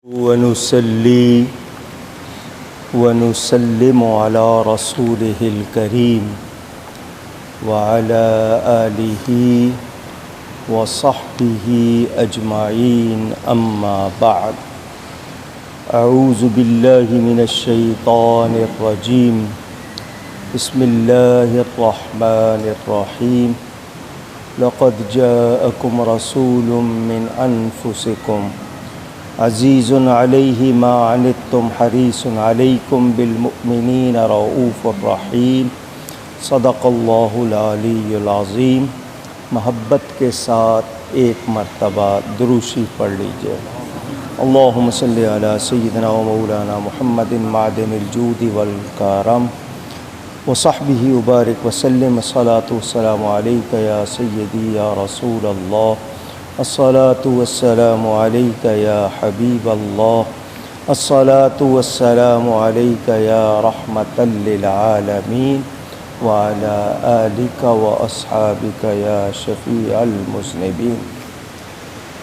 ونصلي ونسلم على رسوله الكريم وعلى آله وصحبه أجمعين أما بعد. أعوذ بالله من الشيطان الرجيم. بسم الله الرحمن الرحيم. لقد جاءكم رسول من أنفسكم عزيز عليه ما عنتم حريص عليكم بالمؤمنين رؤوف رحيم. صدق اللہ العلی العظیم. محبت کے ساتھ ایک مرتبہ دروشی پڑھ لیجئے. اللہم صلی علی سیدنا و مولانا محمد معدن الجود والکرم وصحبہ وبارک وسلم. الصلاۃ والسلام علیک یا سیدی یا رسول اللہ. الصلاۃ والسلام علیک یا حبیب اللہ. الصلاۃ والسلام علیک یا رحمۃ للعالمین وعلی آلک واصحابک یا شفیع المذنبین.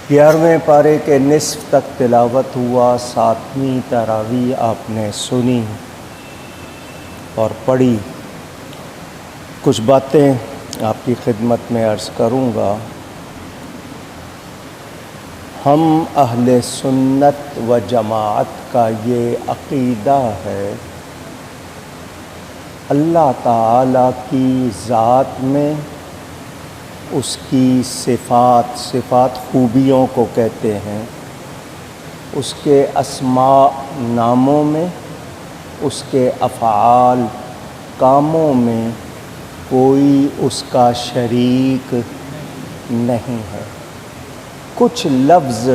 11ویں پارے کے نصف تک تلاوت ہوا. 7ویں تراویح آپ نے سنی اور پڑھی. کچھ باتیں آپ کی خدمت میں عرض کروں گا. ہم اہل سنت و جماعت کا یہ عقیدہ ہے اللہ تعالیٰ کی ذات میں اس کی صفات خوبیوں کو کہتے ہیں، اس کے اسماء ناموں میں، اس کے افعال کاموں میں کوئی اس کا شریک نہیں ہے. کچھ لفظ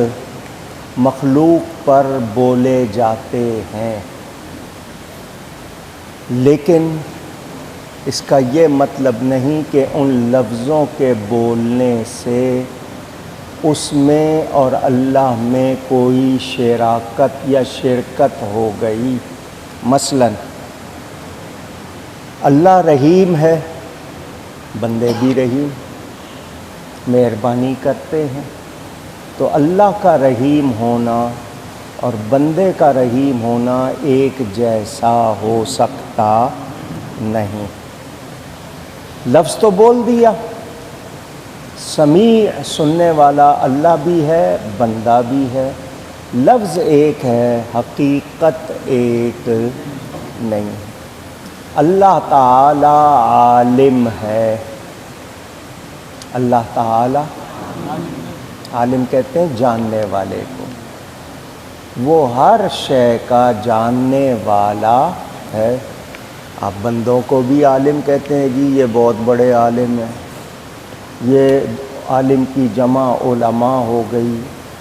مخلوق پر بولے جاتے ہیں لیکن اس کا یہ مطلب نہیں کہ ان لفظوں کے بولنے سے اس میں اور اللہ میں کوئی شراکت یا شرکت ہو گئی. مثلا اللہ رحیم ہے، بندے بھی رحیم، مہربانی کرتے ہیں. تو اللہ کا رحیم ہونا اور بندے کا رحیم ہونا ایک جیسا ہو سکتا نہیں. لفظ تو بول دیا. سمیع سننے والا اللہ بھی ہے، بندہ بھی ہے. لفظ ایک ہے، حقیقت ایک نہیں. اللہ تعالی عالم ہے. اللہ تعالی عالم کہتے ہیں جاننے والے کو. وہ ہر شے کا جاننے والا ہے. آپ بندوں کو بھی عالم کہتے ہیں، جی یہ بہت بڑے عالم ہیں. یہ عالم کی جمع علماء ہو گئی.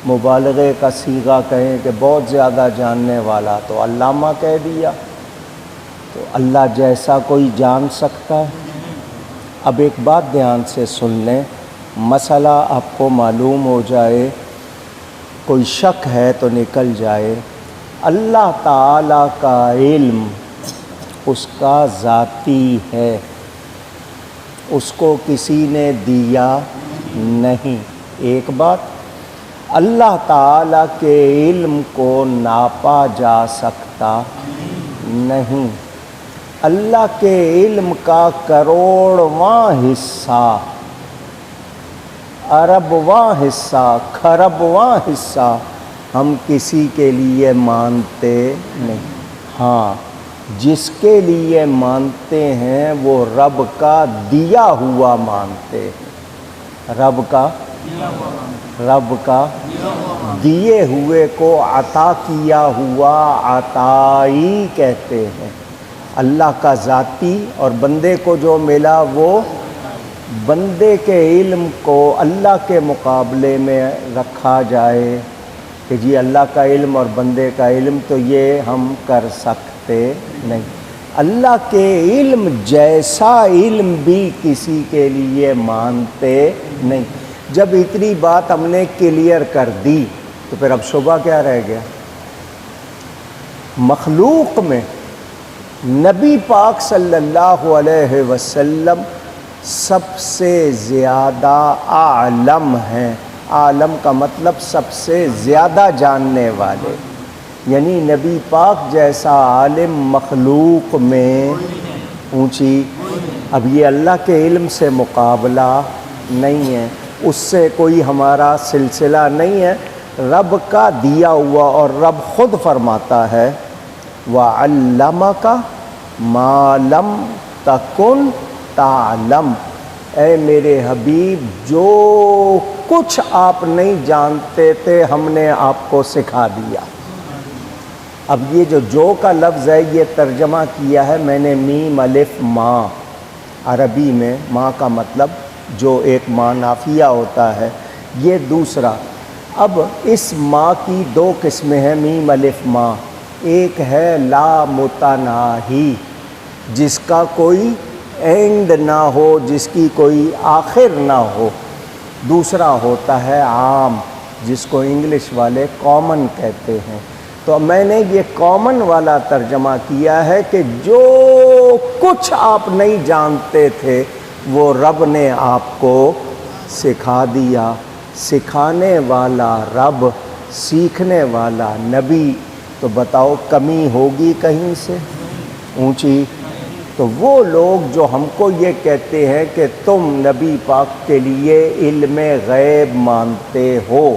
مبالغے کا صیغہ کہیں کہ بہت زیادہ جاننے والا تو علامہ کہہ دیا. تو اللہ جیسا کوئی جان سکتا ہے؟ اب ایک بات دھیان سے سن لیں، مسئلہ آپ کو معلوم ہو جائے، کوئی شک ہے تو نکل جائے. اللہ تعالیٰ کا علم اس کا ذاتی ہے، اس کو کسی نے دیا نہیں. ایک بات، اللہ تعالیٰ کے علم کو ناپا جا سکتا نہیں. اللہ کے علم کا کروڑواں حصہ، اربواں حصہ، کھربواں حصہ ہم کسی کے لیے مانتے نہیں. ہاں، جس کے لیے مانتے ہیں وہ رب کا دیا ہوا مانتے ہیں. رب کا دیے ہوئے کو عطا کیا ہوا عطائی کہتے ہیں. اللہ کا ذاتی اور بندے کو جو ملا وہ بندے کے علم کو اللہ کے مقابلے میں رکھا جائے کہ جی اللہ کا علم اور بندے کا علم، تو یہ ہم کر سکتے نہیں. اللہ کے علم جیسا علم بھی کسی کے لیے مانتے نہیں. جب اتنی بات ہم نے کلیئر کر دی تو پھر اب شبہ کیا رہ گیا؟ مخلوق میں نبی پاک صلی اللہ علیہ وسلم سب سے زیادہ عالم ہیں. عالم کا مطلب سب سے زیادہ جاننے والے. یعنی نبی پاک جیسا عالم مخلوق میں اونچی، اب یہ اللہ کے علم سے مقابلہ نہیں ہے، اس سے کوئی ہمارا سلسلہ نہیں ہے، رب کا دیا ہوا، اور رب خود فرماتا ہے وَعَلَّمَكَ مَا لَمْ تَكُنْ تَعْلَمْ، اے میرے حبیب جو کچھ آپ نہیں جانتے تھے ہم نے آپ کو سکھا دیا۔ اب یہ جو کا لفظ ہے یہ ترجمہ کیا ہے میں نے میم الف ماں، عربی میں ماں کا مطلب جو ایک ماں نافیہ ہوتا ہے، یہ دوسرا۔ اب اس ماں کی دو قسمیں ہیں میم الف ماں، ایک ہے لا متناہی جس کا کوئی اینڈ نہ ہو، جس کی کوئی آخر نہ ہو، دوسرا ہوتا ہے عام جس کو انگلش والے کامن کہتے ہیں۔ تو میں نے یہ کامن والا ترجمہ کیا ہے کہ جو کچھ آپ نہیں جانتے تھے وہ رب نے آپ کو سکھا دیا۔ سکھانے والا رب، سیکھنے والا نبی، تو بتاؤ کمی ہوگی کہیں سے اونچی؟ تو وہ لوگ جو ہم کو یہ کہتے ہیں کہ تم نبی پاک کے لیے علم غیب مانتے ہو،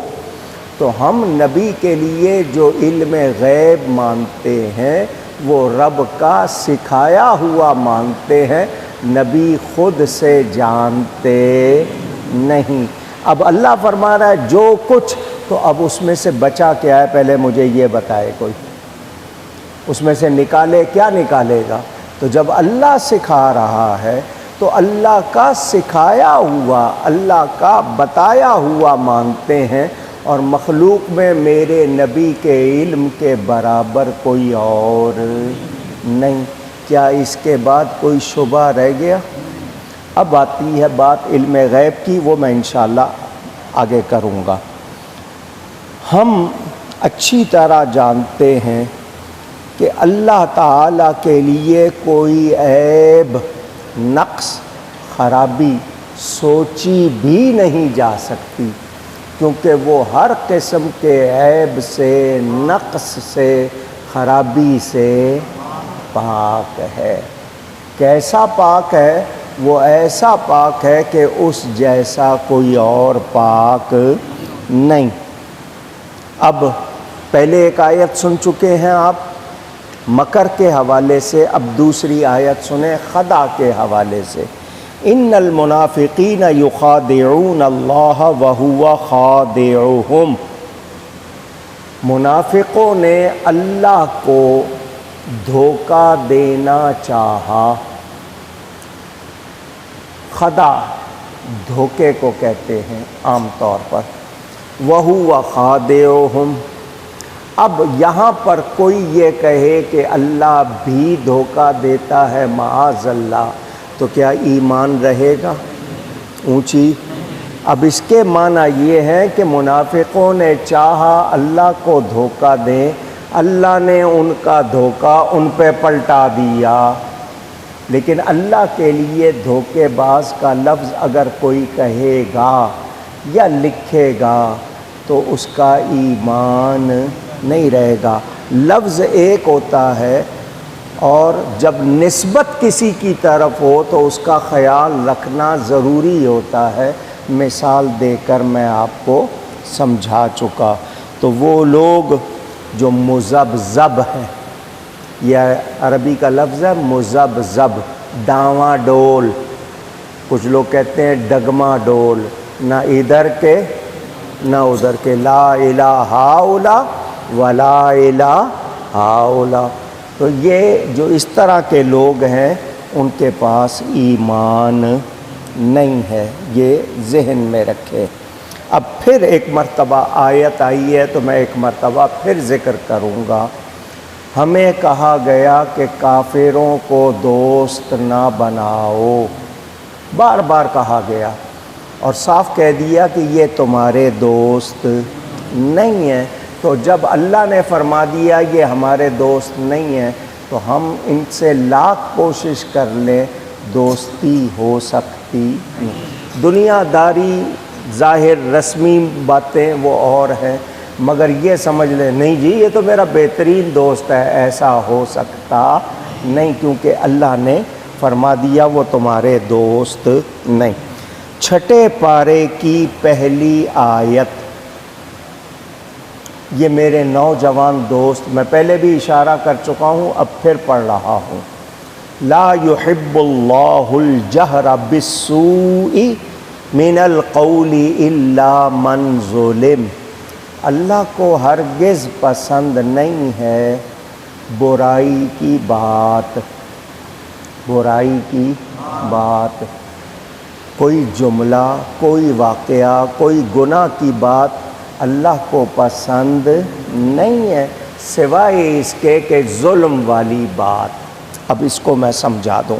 تو ہم نبی کے لیے جو علم غیب مانتے ہیں وہ رب کا سکھایا ہوا مانتے ہیں، نبی خود سے جانتے نہیں۔ اب اللہ فرما رہا ہے جو کچھ، تو اب اس میں سے بچا کیا ہے پہلے مجھے یہ بتائے کوئی، اس میں سے نکالے کیا نکالے گا؟ تو جب اللہ سکھا رہا ہے تو اللہ کا سکھایا ہوا، اللہ کا بتایا ہوا مانتے ہیں، اور مخلوق میں میرے نبی کے علم کے برابر کوئی اور نہیں۔ کیا اس کے بعد کوئی شبہ رہ گیا؟ اب آتی ہے بات علم غیب کی، وہ میں انشاءاللہ آگے کروں گا۔ ہم اچھی طرح جانتے ہیں کہ اللہ تعالیٰ کے لیے کوئی عیب، نقص، خرابی سوچی بھی نہیں جا سکتی، کیونکہ وہ ہر قسم کے عیب سے، نقص سے، خرابی سے پاک ہے۔ کیسا پاک ہے؟ وہ ایسا پاک ہے کہ اس جیسا کوئی اور پاک نہیں۔ اب پہلے ایک آیت سن چکے ہیں آپ مکر کے حوالے سے، اب دوسری آیت سنیں خدا کے حوالے سے۔ ان المنافقین یخادعون اللہ وہو خادعہم، منافقوں نے اللہ کو دھوکہ دینا چاہا۔ خدا دھوکے کو کہتے ہیں عام طور پر، وہو خادعہم۔ اب یہاں پر کوئی یہ کہے کہ اللہ بھی دھوکہ دیتا ہے معاذ اللہ، تو کیا ایمان رہے گا اونچی؟ اب اس کے معنی یہ ہے کہ منافقوں نے چاہا اللہ کو دھوکہ دیں، اللہ نے ان کا دھوکہ ان پہ پلٹا دیا۔ لیکن اللہ کے لیے دھوکے باز کا لفظ اگر کوئی کہے گا یا لکھے گا تو اس کا ایمان نہیں رہے گا۔ لفظ ایک ہوتا ہے، اور جب نسبت کسی کی طرف ہو تو اس کا خیال رکھنا ضروری ہوتا ہے۔ مثال دے کر میں آپ کو سمجھا چکا۔ تو وہ لوگ جو مذبذب ہیں، یہ عربی کا لفظ ہے مذبذب، ڈاواں ڈول، کچھ لوگ کہتے ہیں ڈگما ڈول، نہ ادھر کے نہ ادھر کے، لا الہ ہاؤلا ولا الہ ہاؤلا۔ تو یہ جو اس طرح کے لوگ ہیں ان کے پاس ایمان نہیں ہے، یہ ذہن میں رکھے۔ اب پھر ایک مرتبہ آیت آئی ہے تو میں ایک مرتبہ پھر ذکر کروں گا۔ ہمیں کہا گیا کہ کافروں کو دوست نہ بناؤ، بار بار کہا گیا، اور صاف کہہ دیا کہ یہ تمہارے دوست نہیں ہیں۔ تو جب اللہ نے فرما دیا یہ ہمارے دوست نہیں ہیں تو ہم ان سے لاکھ کوشش کر لیں دوستی ہو سکتی نہیں۔ دنیا داری ظاہر رسمی باتیں وہ اور ہیں، مگر یہ سمجھ لیں نہیں جی یہ تو میرا بہترین دوست ہے، ایسا ہو سکتا نہیں، کیونکہ اللہ نے فرما دیا وہ تمہارے دوست نہیں۔ چھٹے پارے کی پہلی آیت، یہ میرے نوجوان دوست، میں پہلے بھی اشارہ کر چکا ہوں، اب پھر پڑھ رہا ہوں۔ لا يحب اللہ الجہر بالسوء من القول الا من ظلم، اللہ کو ہرگز پسند نہیں ہے برائی کی بات، برائی کی بات، کوئی جملہ، کوئی واقعہ، کوئی گناہ کی بات اللہ کو پسند نہیں ہے سوائے اس کے کہ ظلم والی بات۔ اب اس کو میں سمجھا دوں،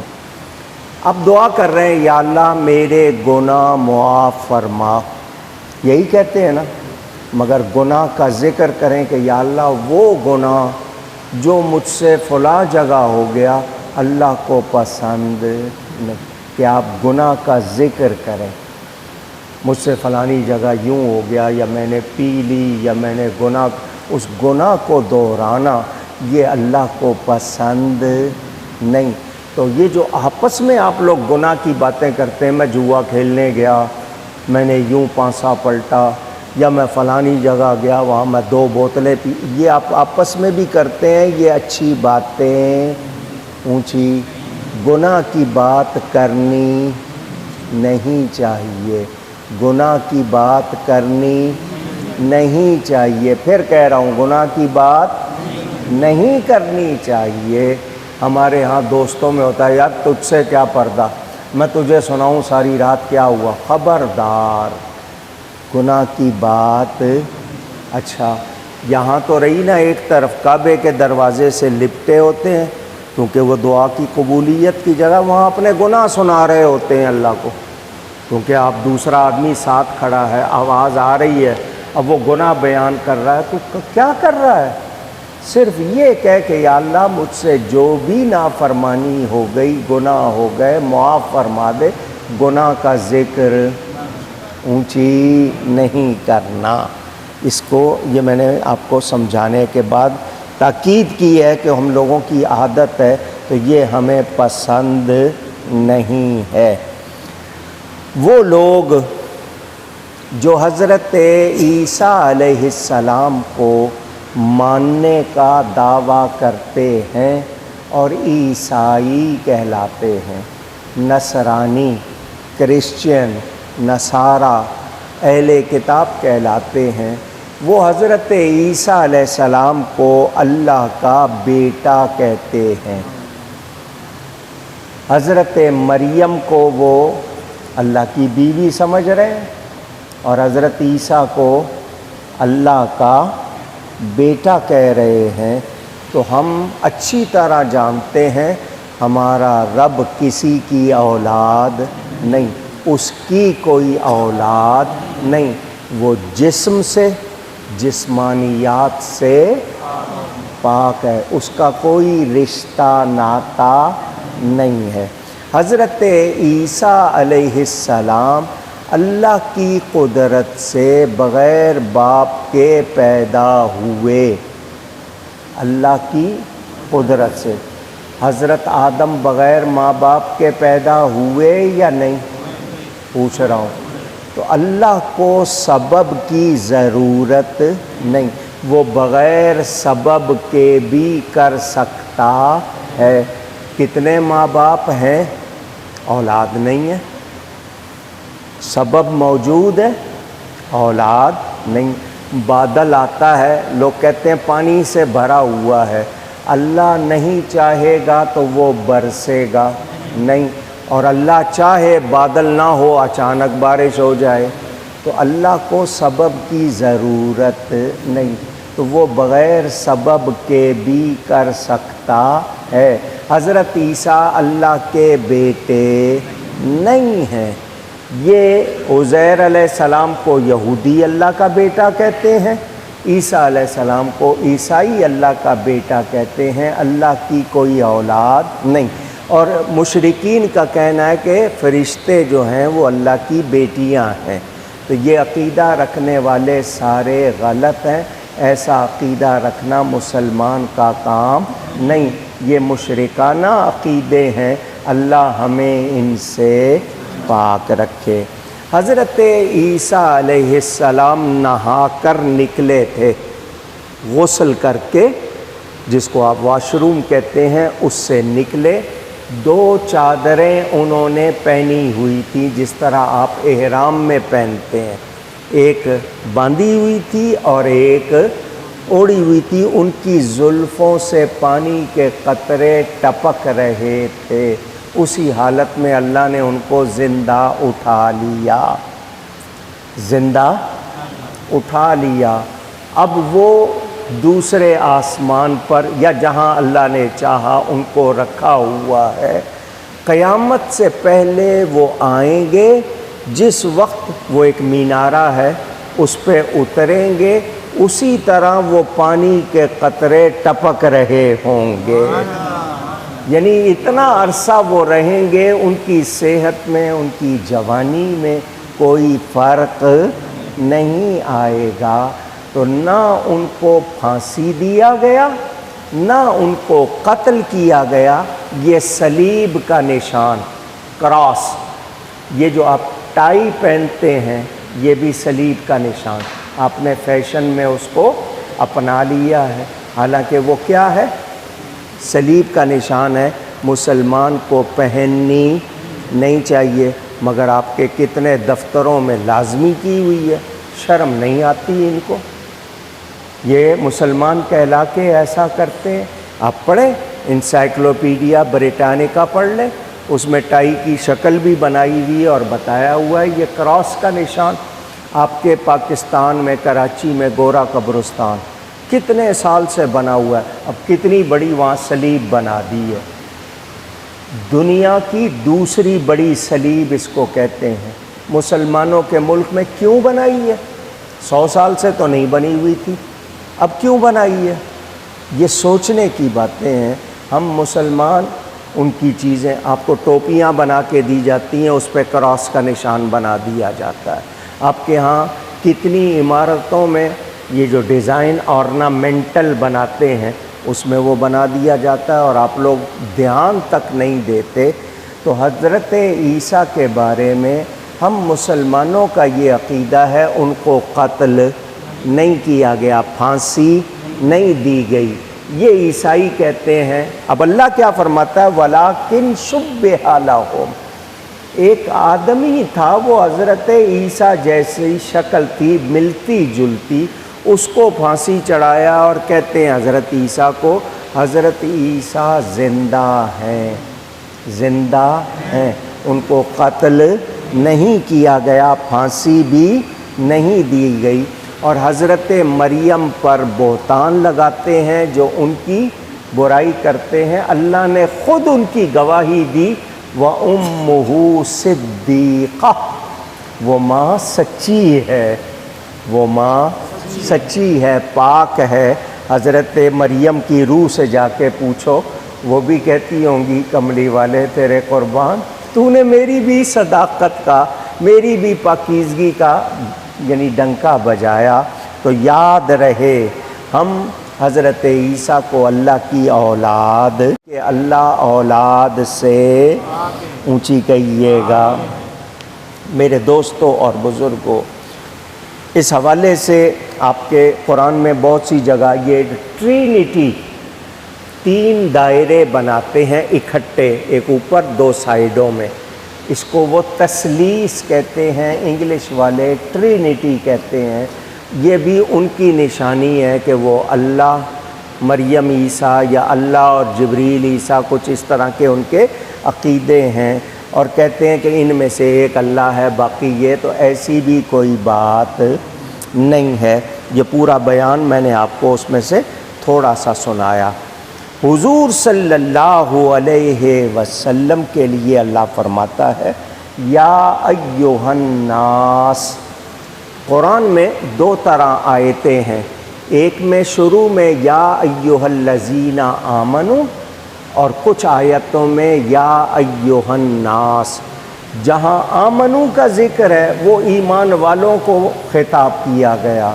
اب دعا کر رہے ہیں یا اللہ میرے گناہ معاف فرما، یہی کہتے ہیں نا، مگر گناہ کا ذکر کریں کہ یا اللہ وہ گناہ جو مجھ سے فلاں جگہ ہو گیا اللہ کو پسند نہیں، کہ آپ گناہ کا ذکر کریں، مجھ سے فلانی جگہ یوں ہو گیا، یا میں نے پی لی، یا میں نے گناہ، اس گناہ کو دہرانا یہ اللہ کو پسند نہیں۔ تو یہ جو آپس میں آپ لوگ گناہ کی باتیں کرتے ہیں، میں جوا کھیلنے گیا، میں نے یوں پانسا پلٹا، یا میں فلانی جگہ گیا وہاں میں 2 بوتلیں پی، یہ آپ آپس میں بھی کرتے ہیں، یہ اچھی باتیں اونچی، گناہ کی بات کرنی نہیں چاہیے، گناہ کی بات کرنی نہیں چاہیے، پھر کہہ رہا ہوں گناہ کی بات نہیں کرنی چاہیے۔ ہمارے ہاں دوستوں میں ہوتا ہے یار تجھ سے کیا پردہ، میں تجھے سناؤں ساری رات کیا ہوا، خبردار گناہ کی بات۔ اچھا یہاں تو رہی نا ایک طرف کعبے کے دروازے سے لپٹے ہوتے ہیں کیونکہ وہ دعا کی قبولیت کی جگہ، وہاں اپنے گناہ سنا رہے ہوتے ہیں اللہ کو، کیونکہ آپ دوسرا آدمی ساتھ کھڑا ہے، آواز آ رہی ہے، اب وہ گناہ بیان کر رہا ہے تو کیا کر رہا ہے؟ صرف یہ کہہ کہ یا اللہ مجھ سے جو بھی نافرمانی ہو گئی، گناہ ہو گئے، معاف فرما دے، گناہ کا ذکر اونچی نہیں کرنا۔ اس کو یہ میں نے آپ کو سمجھانے کے بعد تاکید کی ہے کہ ہم لوگوں کی عادت ہے تو یہ ہمیں پسند نہیں ہے۔ وہ لوگ جو حضرت عیسیٰ علیہ السلام کو ماننے کا دعویٰ کرتے ہیں اور عیسائی کہلاتے ہیں، نصرانی، کرسچین، نصارہ، اہل کتاب کہلاتے ہیں، وہ حضرت عیسیٰ علیہ السلام کو اللہ کا بیٹا کہتے ہیں، حضرت مریم کو وہ اللہ کی بیوی سمجھ رہے ہیں اور حضرت عیسیٰ کو اللہ کا بیٹا کہہ رہے ہیں۔ تو ہم اچھی طرح جانتے ہیں ہمارا رب کسی کی اولاد نہیں، اس کی کوئی اولاد نہیں، وہ جسم سے، جسمانیات سے پاک ہے، اس کا کوئی رشتہ ناتا نہیں ہے۔ حضرت عیسیٰ علیہ السلام اللہ کی قدرت سے بغیر باپ کے پیدا ہوئے، اللہ کی قدرت سے۔ حضرت آدم بغیر ماں باپ کے پیدا ہوئے یا نہیں؟ پوچھ رہا ہوں۔ تو اللہ کو سبب کی ضرورت نہیں، وہ بغیر سبب کے بھی کر سکتا ہے۔ کتنے ماں باپ ہیں؟ اولاد نہیں ہے، سبب موجود ہے، اولاد نہیں۔ بادل آتا ہے، لوگ کہتے ہیں پانی سے بھرا ہوا ہے، اللہ نہیں چاہے گا تو وہ برسے گا نہیں، اور اللہ چاہے بادل نہ ہو اچانک بارش ہو جائے، تو اللہ کو سبب کی ضرورت نہیں، تو وہ بغیر سبب کے بھی کر سکتا ہے۔ حضرت عیسیٰ اللہ کے بیٹے نہیں ہیں۔ یہ عزیر علیہ السلام کو یہودی اللہ کا بیٹا کہتے ہیں، عیسیٰ علیہ السلام کو عیسائی اللہ کا بیٹا کہتے ہیں، اللہ کی کوئی اولاد نہیں۔ اور مشرکین کا کہنا ہے کہ فرشتے جو ہیں وہ اللہ کی بیٹیاں ہیں، تو یہ عقیدہ رکھنے والے سارے غلط ہیں، ایسا عقیدہ رکھنا مسلمان کا کام نہیں، یہ مشرکانہ عقیدے ہیں، اللہ ہمیں ان سے پاک رکھے۔ حضرت عیسیٰ علیہ السلام نہا کر نکلے تھے، غسل کر کے، جس کو آپ واش روم کہتے ہیں، اس سے نکلے۔ 2 چادریں انہوں نے پہنی ہوئی تھیں جس طرح آپ احرام میں پہنتے ہیں، ایک باندھی ہوئی تھی اور ایک اوڑھی ہوئی تھی، ان کی زلفوں سے پانی کے قطرے ٹپک رہے تھے، اسی حالت میں اللہ نے ان کو زندہ اٹھا لیا، زندہ اٹھا لیا۔ اب وہ دوسرے آسمان پر یا جہاں اللہ نے چاہا ان کو رکھا ہوا ہے، قیامت سے پہلے وہ آئیں گے، جس وقت وہ ایک مینارہ ہے اس پہ اتریں گے، اسی طرح وہ پانی کے قطرے ٹپک رہے ہوں گے، یعنی اتنا عرصہ وہ رہیں گے، ان کی صحت میں، ان کی جوانی میں کوئی فرق نہیں آئے گا۔ تو نہ ان کو پھانسی دیا گیا، نہ ان کو قتل کیا گیا، یہ صلیب کا نشان، کراس، یہ جو آپ ٹائی پہنتے ہیں یہ بھی صلیب کا نشان، آپ نے فیشن میں اس کو اپنا لیا ہے، حالانکہ وہ کیا ہے؟ صلیب کا نشان ہے، مسلمان کو پہننی نہیں چاہیے، مگر آپ کے کتنے دفتروں میں لازمی کی ہوئی ہے، شرم نہیں آتی ان کو، یہ مسلمان کہلا کے ایسا کرتے ہیں۔ آپ پڑھیں انسائکلوپیڈیا بریٹانیکا پڑھ لیں، اس میں ٹائی کی شکل بھی بنائی ہوئی اور بتایا ہوا ہے یہ کراس کا نشان۔ آپ کے پاکستان میں کراچی میں گورا قبرستان کتنے سال سے بنا ہوا ہے، اب کتنی بڑی وہاں صلیب بنا دی ہے، دنیا کی دوسری بڑی صلیب اس کو کہتے ہیں۔ مسلمانوں کے ملک میں کیوں بنائی ہے؟ 100 سال سے تو نہیں بنی ہوئی تھی، اب کیوں بنائی ہے؟ یہ سوچنے کی باتیں ہیں۔ ہم مسلمان ان کی چیزیں، آپ کو ٹوپیاں بنا کے دی جاتی ہیں، اس پہ کراس کا نشان بنا دیا جاتا ہے۔ آپ کے ہاں کتنی عمارتوں میں یہ جو ڈیزائن آرنامنٹل بناتے ہیں اس میں وہ بنا دیا جاتا ہے، اور آپ لوگ دھیان تک نہیں دیتے۔ تو حضرت عیسیٰ کے بارے میں ہم مسلمانوں کا یہ عقیدہ ہے، ان کو قتل نہیں کیا گیا، پھانسی نہیں دی گئی، یہ عیسائی کہتے ہیں۔ اب اللہ کیا فرماتا ہے؟ وَلَٰكِن شُبِّهَ لَهُمْ، ایک آدمی تھا، وہ حضرت عیسیٰ جیسی شکل تھی، ملتی جلتی، اس کو پھانسی چڑھایا، اور کہتے ہیں حضرت عیسیٰ کو، حضرت عیسیٰ زندہ ہیں، زندہ ہیں، ان کو قتل نہیں کیا گیا، پھانسی بھی نہیں دی گئی۔ اور حضرت مریم پر بہتان لگاتے ہیں، جو ان کی برائی کرتے ہیں، اللہ نے خود ان کی گواہی دی، وَأُمُّهُ صِدِّيقَةٌ، وہ ماں سچی ہے، وہ ماں سچی ہے، پاک ہے۔ حضرت مریم کی روح سے جا کے پوچھو، وہ بھی کہتی ہوں گی کملی والے تیرے قربان، تو نے میری بھی صداقت کا، میری بھی پاکیزگی کا یعنی ڈنکا بجایا۔ تو یاد رہے ہم حضرت عیسیٰ کو اللہ کی اولاد، کہ اللہ اولاد سے اونچی کہیے گا۔ میرے دوستوں اور بزرگوں، اس حوالے سے آپ کے قرآن میں بہت سی جگہ یہ ٹرینٹی، 3 دائرے بناتے ہیں اکٹھے، ایک اوپر 2 سائیڈوں میں، اس کو وہ تثلیث کہتے ہیں، انگلش والے ٹرینٹی کہتے ہیں۔ یہ بھی ان کی نشانی ہے کہ وہ اللہ، مریم عیسیٰ، یا اللہ اور جبریل عیسیٰ، کچھ اس طرح کے ان کے عقیدے ہیں، اور کہتے ہیں کہ ان میں سے ایک اللہ ہے، باقی یہ، تو ایسی بھی کوئی بات نہیں ہے۔ یہ پورا بیان میں نے آپ کو اس میں سے تھوڑا سا سنایا۔ حضور صلی اللہ علیہ وسلم کے لیے اللہ فرماتا ہے یا ایھا الناس۔ قرآن میں 2 طرح آیتیں ہیں، ایک میں شروع میں یا ایھا الذین آمنوا، اور کچھ آیتوں میں یا ایھا الناس۔ جہاں آمنو کا ذکر ہے وہ ایمان والوں کو خطاب کیا گیا،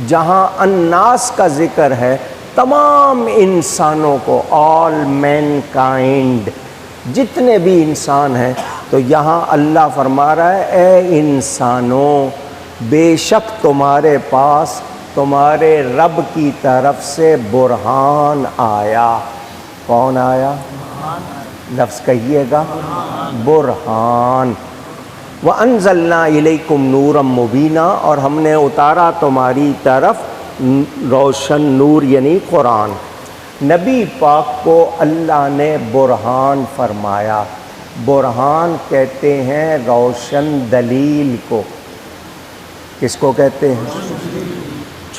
جہاں الناس کا ذکر ہے تمام انسانوں کو، آل مین کائنڈ، جتنے بھی انسان ہیں، تو یہاں اللہ فرما رہا ہے اے انسانوں بے شک تمہارے پاس تمہارے رب کی طرف سے برہان آیا۔ کون آیا؟ لفظ کہیے گا، برہان۔ وَأَنزَلْنَا إِلَيْكُمْ نُورًا مُبِينًا، اور ہم نے اتارا تمہاری طرف روشن نور یعنی قرآن۔ نبی پاک کو اللہ نے برہان فرمایا۔ برہان کہتے ہیں روشن دلیل کو۔ کس کو کہتے ہیں؟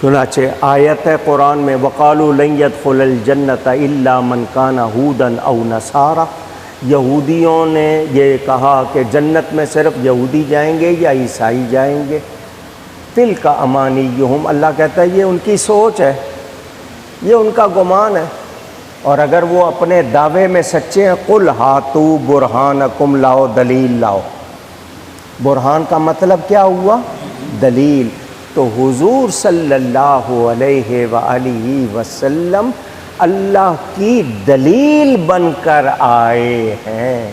چنانچہ آیت ہے قرآن میں وَقَالُوا لَن يَدْخُلَ الْجَنَّةَ إِلَّا مَنْ كَانَ هُودًا أَوْ نَصَارَىٰ، یہودیوں نے یہ کہا کہ جنت میں صرف یہودی جائیں گے یا عیسائی جائیں گے۔ تِلْكَ أَمَانِيُّهُمْ، اللہ کہتا ہے یہ ان کی سوچ ہے، یہ ان کا گمان ہے، اور اگر وہ اپنے دعوے میں سچے ہیں قُلْ هَاتُوا بُرْهَانَكُمْ، لاؤ دلیل لاؤ۔ برہان کا مطلب کیا ہوا؟ دلیل۔ تو حضور صلی اللہ علیہ وآلہ وسلم اللہ کی دلیل بن کر آئے ہیں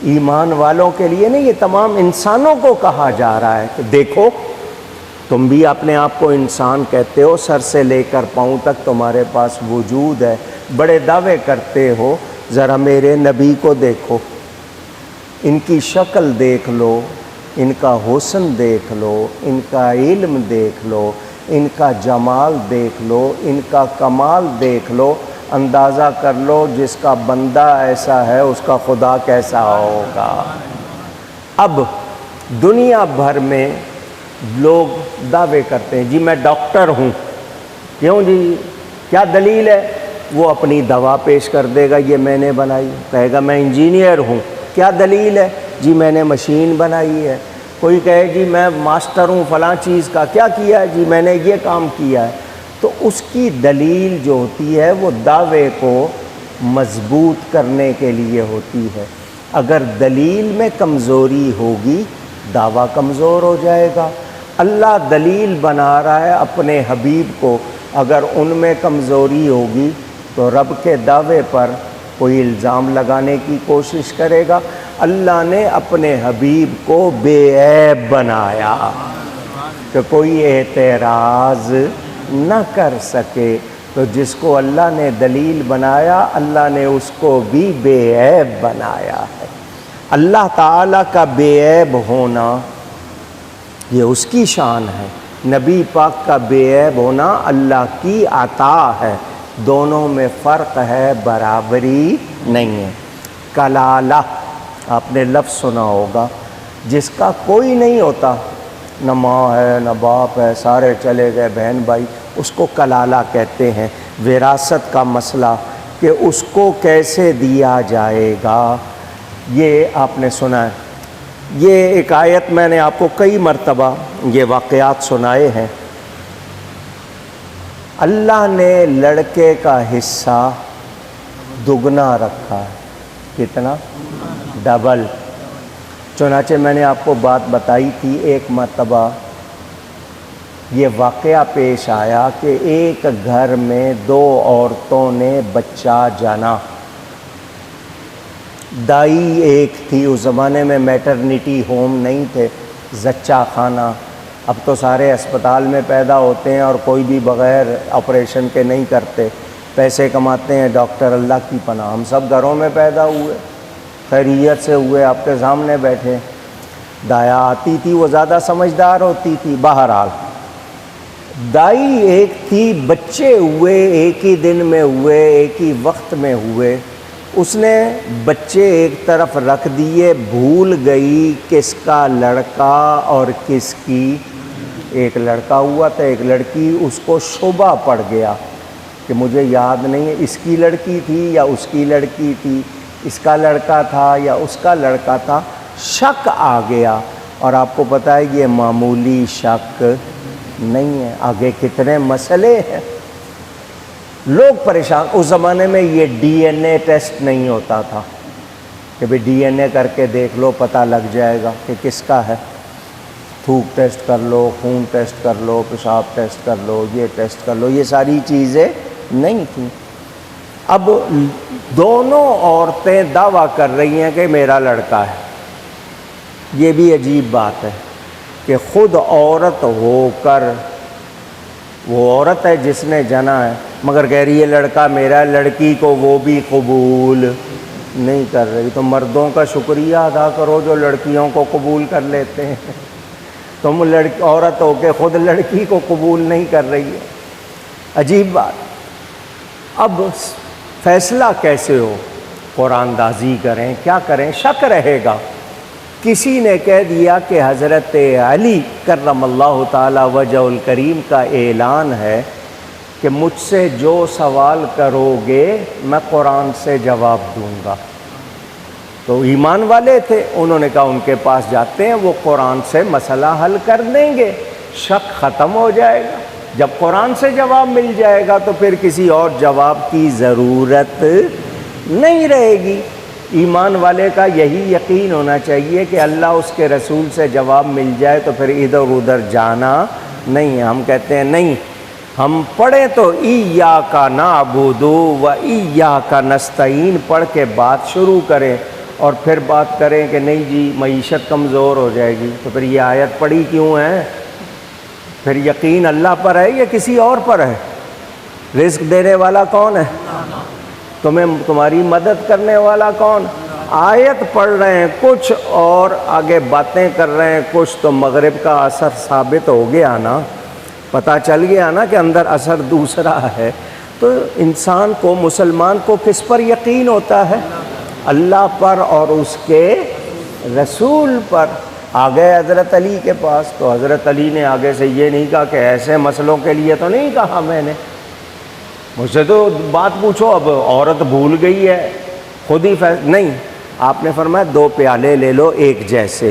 ایمان والوں کے لیے نہیں، یہ تمام انسانوں کو کہا جا رہا ہے کہ دیکھو تم بھی اپنے آپ کو انسان کہتے ہو، سر سے لے کر پاؤں تک تمہارے پاس وجود ہے، بڑے دعوے کرتے ہو، ذرا میرے نبی کو دیکھو، ان کی شکل دیکھ لو، ان کا حسن دیکھ لو، ان کا علم دیکھ لو، ان کا جمال دیکھ لو، ان کا کمال دیکھ لو، اندازہ کر لو جس کا بندہ ایسا ہے اس کا خدا کیسا ہوگا۔ اب دنیا بھر میں لوگ دعوے کرتے ہیں جی میں ڈاکٹر ہوں، کیوں جی کیا دلیل ہے؟ وہ اپنی دوا پیش کر دے گا یہ میں نے بنائی، کہے گا میں انجینئر ہوں، کیا دلیل ہے؟ جی میں نے مشین بنائی ہے۔ کوئی کہے جی میں ماسٹر ہوں فلاں چیز کا، کیا کیا ہے؟ جی میں نے یہ کام کیا ہے۔ تو اس کی دلیل جو ہوتی ہے وہ دعوے کو مضبوط کرنے کے لیے ہوتی ہے۔ اگر دلیل میں کمزوری ہوگی دعویٰ کمزور ہو جائے گا۔ اللہ دلیل بنا رہا ہے اپنے حبیب کو، اگر ان میں کمزوری ہوگی تو رب کے دعوے پر کوئی الزام لگانے کی کوشش کرے گا۔ اللہ نے اپنے حبیب کو بے عیب بنایا کہ کوئی اعتراض نہ کر سکے، تو جس کو اللہ نے دلیل بنایا اللہ نے اس کو بھی بے عیب بنایا ہے۔ اللہ تعالیٰ کا بے عیب ہونا یہ اس کی شان ہے، نبی پاک کا بے عیب ہونا اللہ کی عطا ہے، دونوں میں فرق ہے، برابری نہیں ہے۔ کلالہ آپ نے لفظ سنا ہوگا، جس کا کوئی نہیں ہوتا، نہ ماں ہے نہ باپ ہے، سارے چلے گئے بہن بھائی، اس کو کلالہ کہتے ہیں۔ وراثت کا مسئلہ کہ اس کو کیسے دیا جائے گا یہ آپ نے سنا ہے۔ یہ ایک آیت میں نے آپ کو کئی مرتبہ یہ واقعات سنائے ہیں۔ اللہ نے لڑکے کا حصہ دگنا رکھا ہے، کتنا؟ ڈبل۔ چنانچہ میں نے آپ کو بات بتائی تھی، ایک مرتبہ یہ واقعہ پیش آیا کہ ایک گھر میں دو عورتوں نے بچہ جنا۔ دائی ایک تھی، اس زمانے میں میٹرنیٹی ہوم نہیں تھے، زچہ خانہ، اب تو سارے اسپتال میں پیدا ہوتے ہیں اور کوئی بھی بغیر آپریشن کے نہیں کرتے، پیسے کماتے ہیں ڈاکٹر، اللہ کی پناہ۔ ہم سب گھروں میں پیدا ہوئے، خیریت سے ہوئے، آپ کے سامنے بیٹھے۔ دایا آتی تھی، وہ زیادہ سمجھدار ہوتی تھی۔ بہرحال دائی ایک تھی، بچے ہوئے ایک ہی دن میں ہوئے، ایک ہی وقت میں ہوئے، اس نے بچے ایک طرف رکھ دیے، بھول گئی کس کا لڑکا اور کس کی، ایک لڑکا ہوا تھا ایک لڑکی، اس کو شبہ پڑ گیا کہ مجھے یاد نہیں ہے اس کی لڑکی تھی یا اس کی لڑکی تھی، اس کا لڑکا تھا یا اس کا لڑکا تھا، شک آ گیا۔ اور آپ کو پتہ ہے یہ معمولی شک نہیں ہے، آگے کتنے مسئلے ہیں، لوگ پریشان۔ اس زمانے میں یہ ڈی این اے ٹیسٹ نہیں ہوتا تھا، کہ بھئی ڈی این اے کر کے دیکھ لو، پتہ لگ جائے گا کہ کس کا ہے، تھوک ٹیسٹ کر لو، خون ٹیسٹ کر لو، پیشاب ٹیسٹ کر لو، یہ ٹیسٹ کر لو، یہ ساری چیزیں نہیں تھیں۔ اب دونوں عورتیں دعویٰ کر رہی ہیں کہ میرا لڑکا ہے۔ یہ بھی عجیب بات ہے کہ خود عورت ہو کر، وہ عورت ہے جس نے جنا ہے، مگر کہہ رہی ہے لڑکا میرا، لڑکی کو وہ بھی قبول نہیں کر رہی۔ تو مردوں کا شکریہ ادا کرو جو لڑکیوں کو قبول کر لیتے ہیں، تم عورت ہو کے خود لڑکی کو قبول نہیں کر رہی ہے، عجیب بات۔ اب فیصلہ کیسے ہو؟ قرآن دازی کریں، کیا کریں؟ شک رہے گا۔ کسی نے کہہ دیا کہ حضرت علی کرم اللہ تعالی وجہ الکریم کا اعلان ہے کہ مجھ سے جو سوال کرو گے میں قرآن سے جواب دوں گا۔ تو ایمان والے تھے، انہوں نے کہا ان کے پاس جاتے ہیں، وہ قرآن سے مسئلہ حل کر دیں گے، شک ختم ہو جائے گا۔ جب قرآن سے جواب مل جائے گا تو پھر کسی اور جواب کی ضرورت نہیں رہے گی۔ ایمان والے کا یہی یقین ہونا چاہیے کہ اللہ اس کے رسول سے جواب مل جائے تو پھر ادھر ادھر جانا نہیں ہے۔ ہم کہتے ہیں نہیں، ہم پڑھیں تو ایاک نعبد و ایاک نستعین پڑھ کے بات شروع کریں، اور پھر بات کریں کہ نہیں جی معیشت کمزور ہو جائے گی، تو پھر یہ آیت پڑھی کیوں ہے؟ پھر یقین اللہ پر ہے یا کسی اور پر ہے؟ رزق دینے والا کون ہے؟ تمہاری مدد کرنے والا کون؟ آیت پڑھ رہے ہیں کچھ اور آگے باتیں کر رہے ہیں کچھ، تو مغرب کا اثر ثابت ہو گیا نا، پتہ چل گیا نا کہ اندر اثر دوسرا ہے۔ تو انسان کو، مسلمان کو کس پر یقین ہوتا ہے؟ اللہ پر اور اس کے رسول پر۔ آ گئے حضرت علی کے پاس، تو حضرت علی نے آگے سے یہ نہیں کہا کہ ایسے مسئلوں کے لیے تو نہیں کہا میں نے، مجھ سے تو بات پوچھو، اب عورت بھول گئی ہے خود ہی نہیں، آپ نے فرمایا 2 پیالے لے لو ایک جیسے،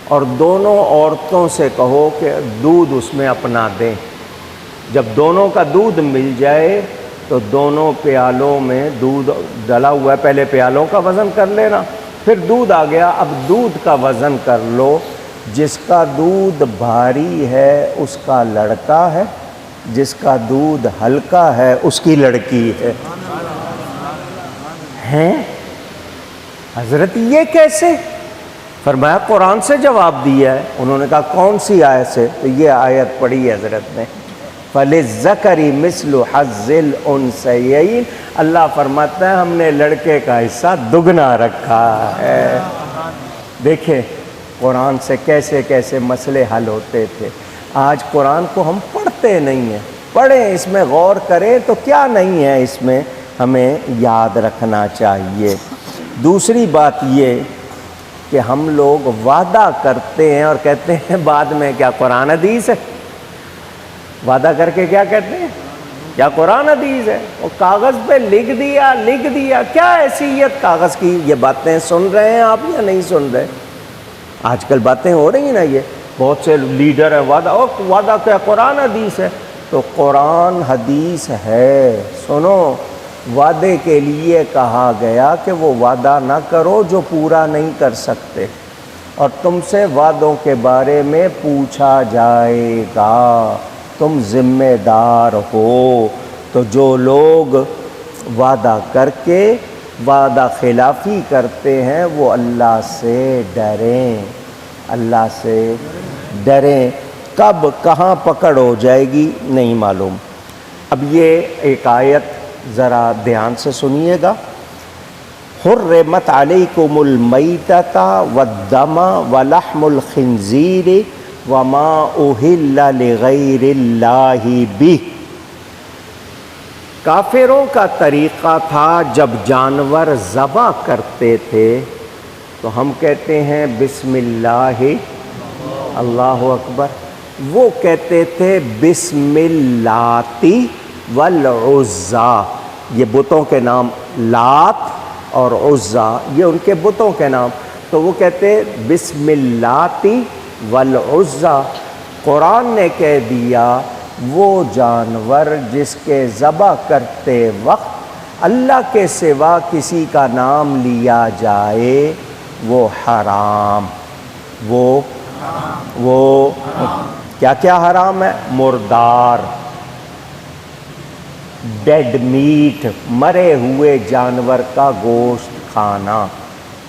اور دونوں عورتوں سے کہو کہ دودھ اس میں اپنا دیں۔ جب دونوں کا دودھ مل جائے تو دونوں پیالوں میں دودھ ڈلا ہوا ہے، پہلے پیالوں کا وزن کر لینا، پھر دودھ آ گیا، اب دودھ کا وزن کر لو، جس کا دودھ بھاری ہے اس کا لڑکا ہے، جس کا دودھ ہلکا ہے اس کی لڑکی ہے۔ ہیں حضرت یہ کیسے؟ فرمایا قرآن سے جواب دیا ہے۔ انہوں نے کہا کون سی آیت سے؟ تو یہ آیت پڑھی حضرت نے، فَلِلذَّكَرِ مِثْلُ حَظِّ الْأُنثَيَيْنِ۔ اللہ فرماتا ہے ہم نے لڑکے کا حصہ دگنا رکھا ہے۔ دیکھیں قرآن سے کیسے کیسے مسئلے حل ہوتے تھے۔ آج قرآن کو ہم پڑھتے نہیں ہیں، پڑھیں، اس میں غور کریں تو کیا نہیں ہے اس میں، ہمیں یاد رکھنا چاہیے۔ دوسری بات یہ کہ ہم لوگ وعدہ کرتے ہیں اور کہتے ہیں بعد میں، کیا قرآن حدیث ہے؟ وعدہ کر کے کیا کہتے ہیں؟ کیا قرآن حدیث ہے؟ وہ کاغذ پہ لکھ دیا، کیا حیثیت کاغذ کی؟ یہ باتیں سن رہے ہیں آپ یا نہیں سن رہے؟ آج کل باتیں ہو رہی ہیں نا، یہ بہت سے لیڈر ہیں، وعدہ کیا قرآن حدیث ہے؟ تو قرآن حدیث ہے، سنو، وعدے کے لیے کہا گیا کہ وہ وعدہ نہ کرو جو پورا نہیں کر سکتے، اور تم سے وعدوں کے بارے میں پوچھا جائے گا، تم ذمہ دار ہو۔ تو جو لوگ وعدہ کر کے وعدہ خلافی کرتے ہیں وہ اللہ سے ڈریں، اللہ سے ڈریں۔ کب کہاں پکڑ ہو جائے گی نہیں معلوم۔ اب یہ ایک آیت ذرا دھیان سے سنیے گا، حرمت علیکم المیتۃ والدم ولحم الخنزیر وما اہل لغیر اللہ بہ۔ کافروں کا طریقہ تھا جب جانور ذبح کرتے تھے تو ہم کہتے ہیں بسم اللہ، اللہ اکبر، وہ کہتے تھے بسم اللات والعزیٰ، یہ بتوں کے نام، لات اور عزیٰ یہ ان کے بتوں کے نام، تو وہ کہتے بسم اللات والعزیٰ۔ قرآن نے کہہ دیا وہ جانور جس کے ذبح کرتے وقت اللہ کے سوا کسی کا نام لیا جائے وہ حرام، وہ کیا کیا حرام ہے؟ مردار، ڈیڈ میٹ، مرے ہوئے جانور کا گوشت کھانا،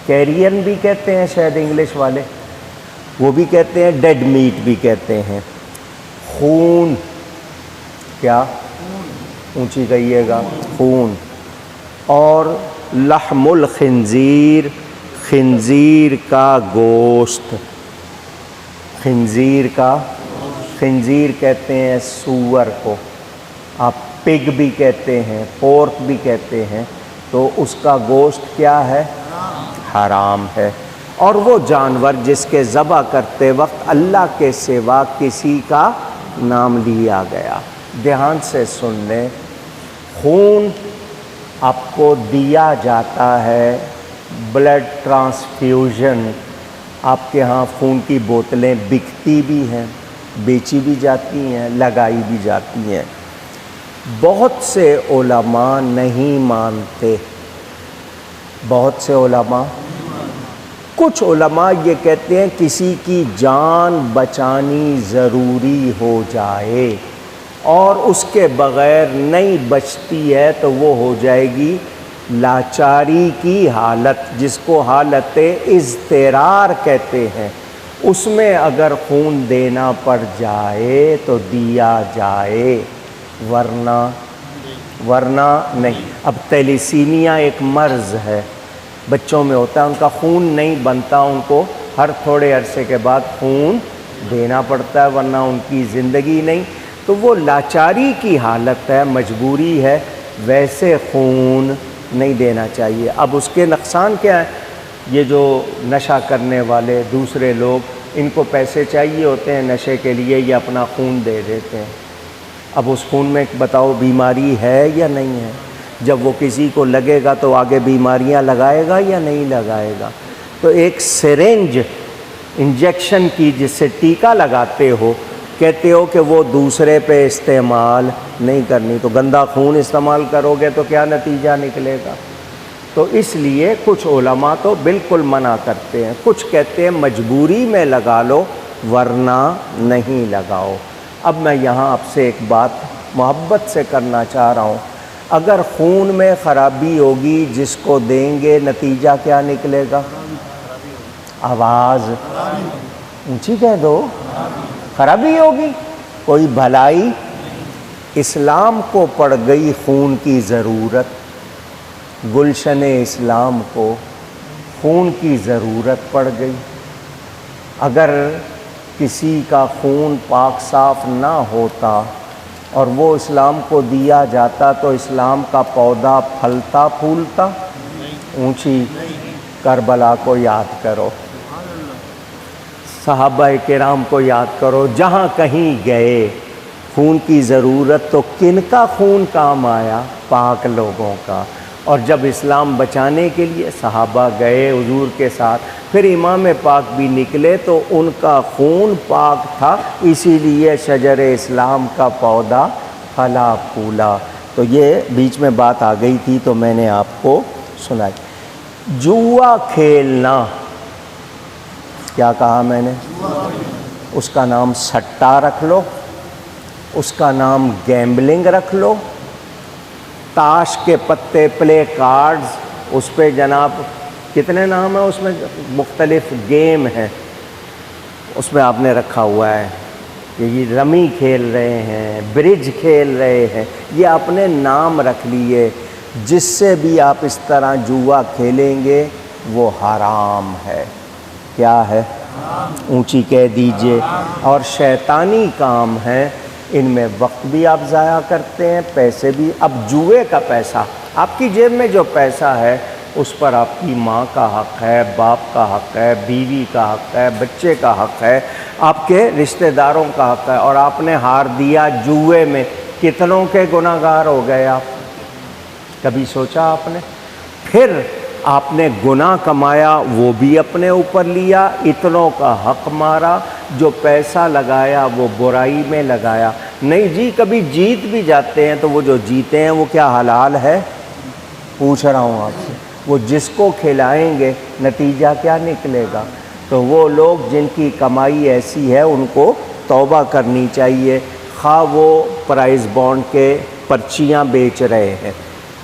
کیرین بھی کہتے ہیں شاید انگلش والے، وہ بھی کہتے ہیں، ڈیڈ میٹ بھی کہتے ہیں۔ خون، کیا اونچی کہیے گا؟ خون۔ اور لحم الخنزیر، خنزیر کا گوشت، خنزیر کا، خنزیر کہتے ہیں سور کو، آپ پگ بھی کہتے ہیں، پورک بھی کہتے ہیں، تو اس کا گوشت کیا ہے؟ حرام ہے۔ اور وہ جانور جس کے ذبح کرتے وقت اللہ کے سوا کسی کا نام لیا گیا۔ دھیان سے سن لیں، خون آپ کو دیا جاتا ہے، بلڈ ٹرانسفیوژن، آپ کے ہاں خون کی بوتلیں بکتی بھی ہیں، بیچی بھی جاتی ہیں، لگائی بھی جاتی ہیں۔ بہت سے علماء نہیں مانتے، بہت سے علماء، کچھ علماء یہ کہتے ہیں کسی کی جان بچانی ضروری ہو جائے اور اس کے بغیر نہیں بچتی ہے تو وہ ہو جائے گی لاچاری کی حالت، جس کو حالت اضطرار کہتے ہیں۔ اس میں اگر خون دینا پڑ جائے تو دیا جائے، ورنہ نہیں۔ اب تیلیسیمیا ایک مرض ہے، بچوں میں ہوتا ہے، ان کا خون نہیں بنتا، ان کو ہر تھوڑے عرصے کے بعد خون دینا پڑتا ہے ورنہ ان کی زندگی نہیں، تو وہ لاچاری کی حالت ہے، مجبوری ہے، ویسے خون نہیں دینا چاہیے۔ اب اس کے نقصان کیا ہے؟ یہ جو نشہ کرنے والے دوسرے لوگ، ان کو پیسے چاہیے ہوتے ہیں نشے کے لیے، یہ اپنا خون دے دیتے ہیں۔ اب اس خون میں بتاؤ بیماری ہے یا نہیں ہے؟ جب وہ کسی کو لگے گا تو آگے بیماریاں لگائے گا یا نہیں لگائے گا؟ تو ایک سرنج انجیکشن کی، جس سے ٹیکا لگاتے ہو، کہتے ہو کہ وہ دوسرے پہ استعمال نہیں کرنی، تو گندا خون استعمال کرو گے تو کیا نتیجہ نکلے گا؟ تو اس لیے کچھ علماء تو بالکل منع کرتے ہیں، کچھ کہتے ہیں مجبوری میں لگا لو ورنہ نہیں لگاؤ۔ اب میں یہاں آپ سے ایک بات محبت سے کرنا چاہ رہا ہوں، اگر خون میں خرابی ہوگی جس کو دیں گے نتیجہ کیا نکلے گا؟ آواز اونچی کہہ دو، خرابی ہوگی، کوئی بھلائی۔ اسلام کو پڑ گئی خون کی ضرورت، گلشن اسلام کو خون کی ضرورت پڑ گئی۔ اگر کسی کا خون پاک صاف نہ ہوتا اور وہ اسلام کو دیا جاتا تو اسلام کا پودا پھلتا پھولتا؟ اونچی، کربلا کو یاد کرو، صحابہ کرام کو یاد کرو، جہاں کہیں گئے خون کی ضرورت تو کن کا خون کام آیا؟ پاک لوگوں کا۔ اور جب اسلام بچانے کے لیے صحابہ گئے حضور کے ساتھ، پھر امام پاک بھی نکلے تو ان کا خون پاک تھا، اسی لیے شجر اسلام کا پودا پھلا پھولا۔ تو یہ بیچ میں بات آ گئی تھی تو میں نے آپ کو سنائی۔ جوا کھیلنا، کیا کہا میں نے؟ اس کا نام سٹا رکھ لو، اس کا نام گیمبلنگ رکھ لو، تاش کے پتے، پلے کارڈز، اس پہ جناب کتنے نام ہیں، اس میں مختلف گیم ہیں، اس میں آپ نے رکھا ہوا ہے کہ یہ رمی کھیل رہے ہیں، برج کھیل رہے ہیں، یہ آپ نے نام رکھ لیے۔ جس سے بھی آپ اس طرح جوا کھیلیں گے وہ حرام ہے۔ کیا ہے؟ اونچی کہہ دیجئے۔ اور شیطانی کام ہے، ان میں وقت بھی آپ ضائع کرتے ہیں، پیسے بھی۔ اب جوئے کا پیسہ، آپ کی جیب میں جو پیسہ ہے اس پر آپ کی ماں کا حق ہے، باپ کا حق ہے، بیوی کا حق ہے، بچے کا حق ہے، آپ کے رشتہ داروں کا حق ہے، اور آپ نے ہار دیا جوئے میں، کتنوں کے گناہ گار ہو گئے آپ؟ کبھی سوچا آپ نے؟ پھر آپ نے گناہ کمایا وہ بھی اپنے اوپر لیا، اتنوں کا حق مارا، جو پیسہ لگایا وہ برائی میں لگایا۔ نہیں جی، کبھی جیت بھی جاتے ہیں تو وہ جو جیتے ہیں وہ کیا حلال ہے؟ پوچھ رہا ہوں آپ سے، وہ جس کو کھلائیں گے نتیجہ کیا نکلے گا؟ تو وہ لوگ جن کی کمائی ایسی ہے ان کو توبہ کرنی چاہیے، خواہ وہ پرائز بانڈ کے پرچیاں بیچ رہے ہیں،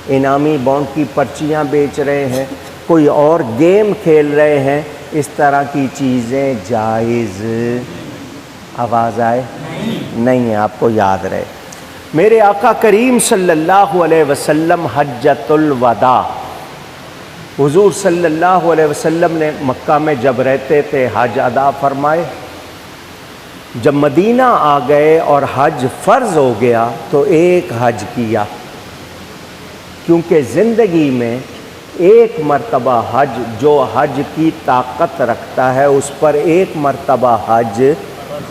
انعامی بانڈ کی پرچیاں بیچ رہے ہیں، کوئی اور گیم کھیل رہے ہیں، اس طرح کی چیزیں جائز آواز آئے نہیں ہے، آپ کو یاد رہے۔ میرے آقا کریم صلی اللہ علیہ وسلم حجۃ الوداع، حضور صلی اللہ علیہ وسلم نے مکہ میں جب رہتے تھے حج ادا فرمائے، جب مدینہ آ گئے اور حج فرض ہو گیا تو ایک حج کیا، کیونکہ زندگی میں ایک مرتبہ حج، جو حج کی طاقت رکھتا ہے اس پر ایک مرتبہ حج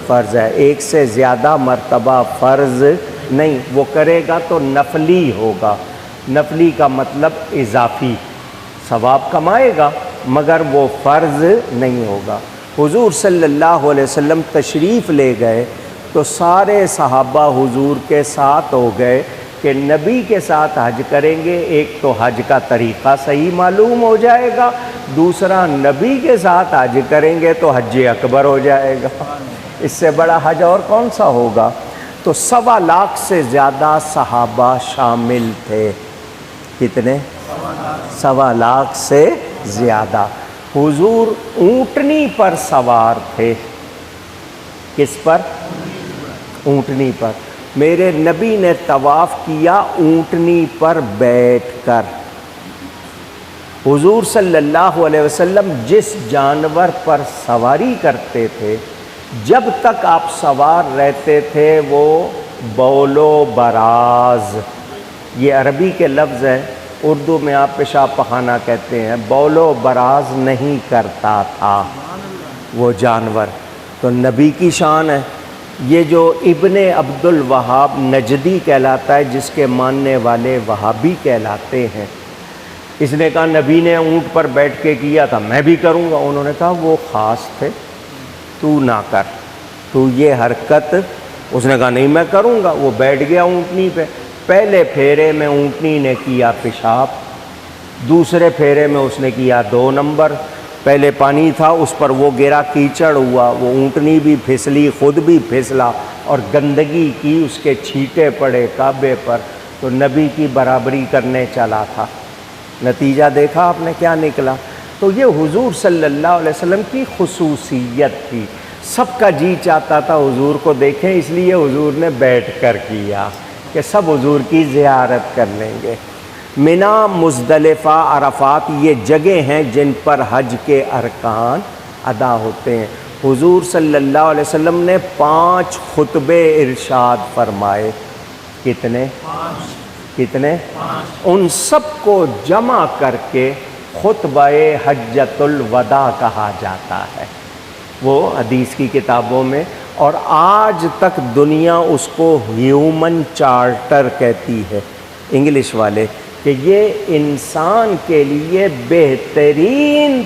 فرض ہے، ایک سے زیادہ مرتبہ فرض نہیں، وہ کرے گا تو نفلی ہوگا، نفلی کا مطلب اضافی، ثواب کمائے گا مگر وہ فرض نہیں ہوگا۔ حضور صلی اللہ علیہ وسلم تشریف لے گئے تو سارے صحابہ حضور کے ساتھ ہو گئے کہ نبی کے ساتھ حج کریں گے، ایک تو حج کا طریقہ صحیح معلوم ہو جائے گا، دوسرا نبی کے ساتھ حج کریں گے تو حج اکبر ہو جائے گا، اس سے بڑا حج اور کون سا ہوگا؟ تو 1.25 لاکھ سے زیادہ صحابہ شامل تھے، کتنے؟ 1.25 لاکھ سے زیادہ۔ حضور اونٹنی پر سوار تھے، کس پر؟ اونٹنی پر۔ میرے نبی نے طواف کیا اونٹنی پر بیٹھ کر۔ حضور صلی اللہ علیہ وسلم جس جانور پر سواری کرتے تھے، جب تک آپ سوار رہتے تھے وہ بول و براز، یہ عربی کے لفظ ہے، اردو میں آپ پیشاب پخانہ کہتے ہیں، بول و براز نہیں کرتا تھا وہ جانور۔ تو نبی کی شان ہے۔ یہ جو ابن عبد الوہاب نجدی کہلاتا ہے، جس کے ماننے والے وہابی کہلاتے ہیں، اس نے کہا نبی نے اونٹ پر بیٹھ کے کیا تھا، میں بھی کروں گا۔ انہوں نے کہا وہ خاص تھے، تو نہ کر، تو یہ حرکت۔ اس نے کہا نہیں میں کروں گا۔ وہ بیٹھ گیا اونٹنی پہ، پہلے پھیرے میں اونٹنی نے کیا پیشاب، دوسرے پھیرے میں اس نے کیا 2 نمبر، پہلے پانی تھا اس پر وہ گرا، کیچڑ ہوا، وہ اونٹنی بھی پھسلی، خود بھی پھسلا اور گندگی کی، اس کے چھینٹے پڑے کعبے پر، تو نبی کی برابری کرنے چلا تھا۔ نتیجہ دیکھا آپ نے کیا نکلا؟ تو یہ حضور صلی اللہ علیہ وسلم کی خصوصیت تھی، سب کا جی چاہتا تھا حضور کو دیکھیں، اس لیے حضور نے بیٹھ کر کیا کہ سب حضور کی زیارت کر لیں گے۔ منا، مزدلفہ، عرفات یہ جگہ ہیں جن پر حج کے ارکان ادا ہوتے ہیں۔ حضور صلی اللہ علیہ وسلم نے 5 خطبے ارشاد فرمائے، کتنے؟ 5۔ ان سب کو جمع کر کے خطبہ حجۃ الوداع کہا جاتا ہے، وہ حدیث کی کتابوں میں، اور آج تک دنیا اس کو ہیومن چارٹر کہتی ہے، انگلش والے، کہ یہ انسان کے لیے بہترین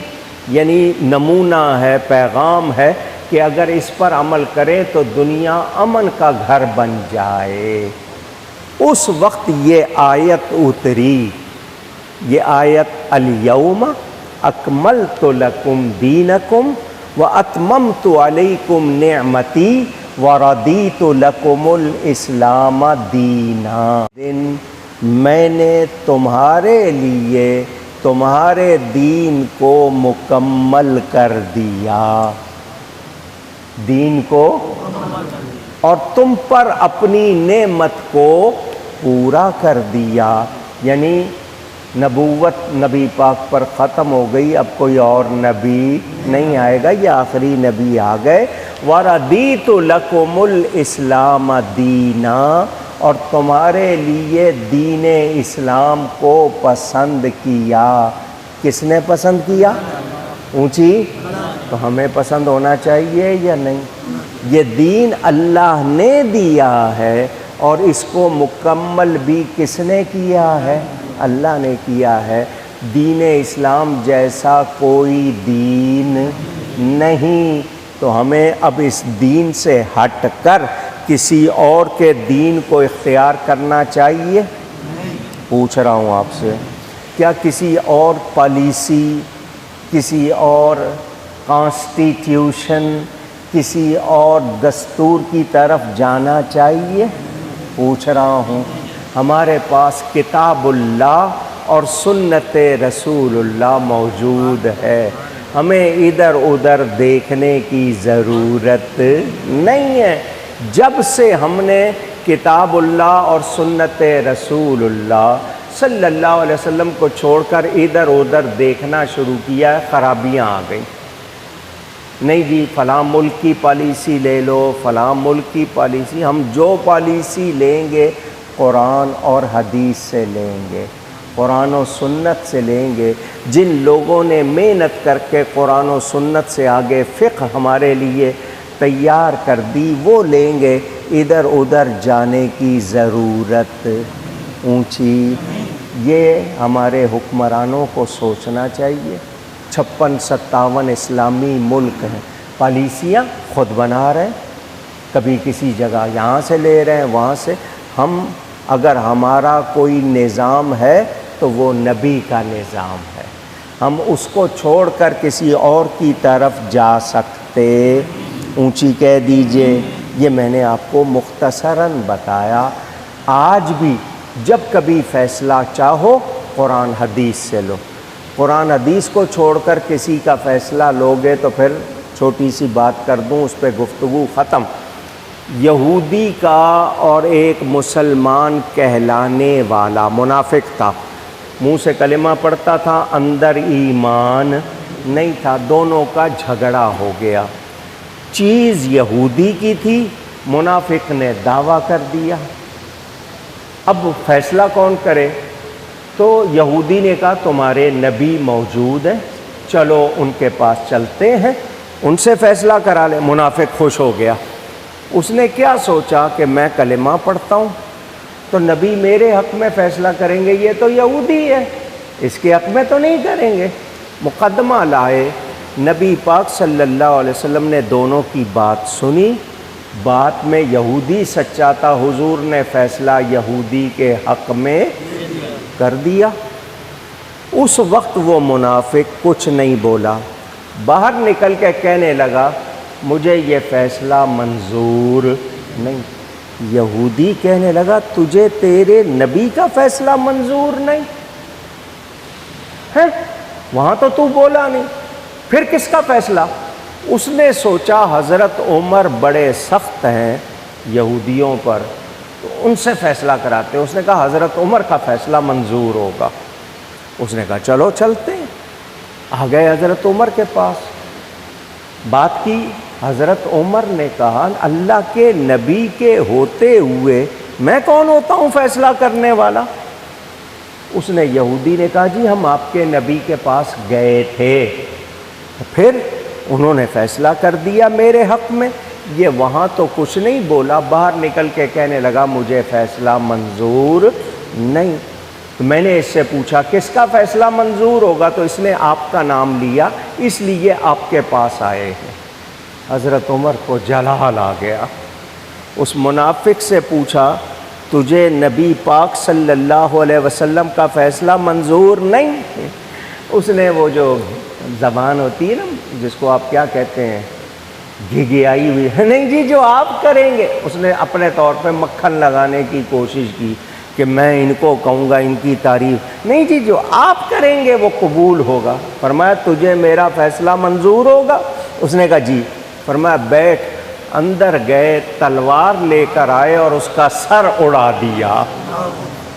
یعنی نمونہ ہے، پیغام ہے کہ اگر اس پر عمل کرے تو دنیا امن کا گھر بن جائے۔ اس وقت یہ آیت اتری، یہ آیت الیوم اکملت لکم دینکم واتممت علیکم نعمتی ورضیت لکم الاسلام دینا۔ دن میں نے تمہارے لیے تمہارے دین کو مکمل کر دیا، دین کو، اور تم پر اپنی نعمت کو پورا کر دیا، یعنی نبوت نبی پاک پر ختم ہو گئی، اب کوئی اور نبی نہیں آئے گا، یہ آخری نبی آ گئے۔ وَرَضِيتُ لَكُمُ الْإِسْلَامَ دِينًا، اور تمہارے لیے دین اسلام کو پسند کیا۔ کس نے پسند کیا؟ اونچی، تو ہمیں پسند ہونا چاہیے یا نہیں؟ یہ دین اللہ نے دیا ہے، اور اس کو مکمل بھی کس نے کیا ہے؟ اللہ نے کیا ہے۔ دین اسلام جیسا کوئی دین نہیں، تو ہمیں اب اس دین سے ہٹ کر کسی اور کے دین کو اختیار کرنا چاہیے؟ پوچھ رہا ہوں آپ سے، کیا کسی اور پالیسی، کسی اور کانسٹیٹیوشن، کسی اور دستور کی طرف جانا چاہیے؟ پوچھ رہا ہوں۔ ہمارے پاس کتاب اللہ اور سنت رسول اللہ موجود ہے، ہمیں ادھر ادھر دیکھنے کی ضرورت نہیں ہے۔ جب سے ہم نے کتاب اللہ اور سنت رسول اللہ صلی اللہ علیہ وسلم کو چھوڑ کر ادھر ادھر دیکھنا شروع کیا، خرابیاں آ گئیں۔ نہیں جی فلاں ملک کی پالیسی لے لو، فلاں ملک کی پالیسی، ہم جو پالیسی لیں گے قرآن اور حدیث سے لیں گے، قرآن و سنت سے لیں گے۔ جن لوگوں نے محنت کر کے قرآن و سنت سے آگے فقہ ہمارے لیے تیار کر دی، وہ لیں گے، ادھر ادھر جانے کی ضرورت اونچی۔ یہ ہمارے حکمرانوں کو سوچنا چاہیے۔ 56-57 اسلامی ملک ہیں، پالیسیاں خود بنا رہے ہیں، کبھی کسی جگہ یہاں سے لے رہے ہیں، وہاں سے۔ ہم اگر ہمارا کوئی نظام ہے تو وہ نبی کا نظام ہے، ہم اس کو چھوڑ کر کسی اور کی طرف جا سکتے؟ اونچی کہہ دیجئے۔ یہ میں نے آپ کو مختصراً بتایا۔ آج بھی جب کبھی فیصلہ چاہو قرآن حدیث سے لو، قرآن حدیث کو چھوڑ کر کسی کا فیصلہ لوگے تو پھر چھوٹی سی بات کر دوں، اس پہ گفتگو ختم۔ یہودی کا اور ایک مسلمان کہلانے والا منافق تھا، منہ سے کلمہ پڑھتا تھا، اندر ایمان نہیں تھا، دونوں کا جھگڑا ہو گیا۔ چیز یہودی کی تھی، منافق نے دعویٰ کر دیا۔ اب فیصلہ کون کرے؟ تو یہودی نے کہا تمہارے نبی موجود ہیں، چلو ان کے پاس چلتے ہیں، ان سے فیصلہ کرا لیں۔ منافق خوش ہو گیا۔ اس نے کیا سوچا کہ میں کلمہ پڑھتا ہوں تو نبی میرے حق میں فیصلہ کریں گے، یہ تو یہودی ہے، اس کے حق میں تو نہیں کریں گے۔ مقدمہ لائے، نبی پاک صلی اللہ علیہ وسلم نے دونوں کی بات سنی، بات میں یہودی سچا تھا، حضور نے فیصلہ یہودی کے حق میں کر دیا۔ اس وقت وہ منافق کچھ نہیں بولا، باہر نکل کے کہنے لگا مجھے یہ فیصلہ منظور نہیں۔ یہودی کہنے لگا تجھے تیرے نبی کا فیصلہ منظور نہیں ہے؟ وہاں تو بولا نہیں، پھر کس کا فیصلہ؟ اس نے سوچا حضرت عمر بڑے سخت ہیں یہودیوں پر، تو ان سے فیصلہ کراتے۔ اس نے کہا حضرت عمر کا فیصلہ منظور ہوگا۔ اس نے کہا چلو چلتے ہیں۔ آ گئے حضرت عمر کے پاس، بات کی۔ حضرت عمر نے کہا اللہ کے نبی کے ہوتے ہوئے میں کون ہوتا ہوں فیصلہ کرنے والا؟ اس نے یہودی نے کہا جی ہم آپ کے نبی کے پاس گئے تھے، پھر انہوں نے فیصلہ کر دیا میرے حق میں۔ یہ وہاں تو کچھ نہیں بولا، باہر نکل کے کہنے لگا مجھے فیصلہ منظور نہیں۔ تو میں نے اس سے پوچھا کس کا فیصلہ منظور ہوگا، تو اس نے آپ کا نام لیا، اس لیے آپ کے پاس آئے ہیں۔ حضرت عمر کو جلال آ گیا۔ اس منافق سے پوچھا تجھے نبی پاک صلی اللہ علیہ وسلم کا فیصلہ منظور نہیں؟ اس نے وہ جو زبان ہوتی ہے نا جس کو آپ کیا کہتے ہیں، گھگیائی ہوئی، نہیں جی جو آپ کریں گے۔ اس نے اپنے طور پہ مکھن لگانے کی کوشش کی کہ میں ان کو کہوں گا ان کی تعریف، نہیں جی جو آپ کریں گے وہ قبول ہوگا۔ فرمایا تجھے میرا فیصلہ منظور ہوگا؟ اس نے کہا جی۔ فرمایا بیٹھ۔ اندر گئے، تلوار لے کر آئے اور اس کا سر اڑا دیا۔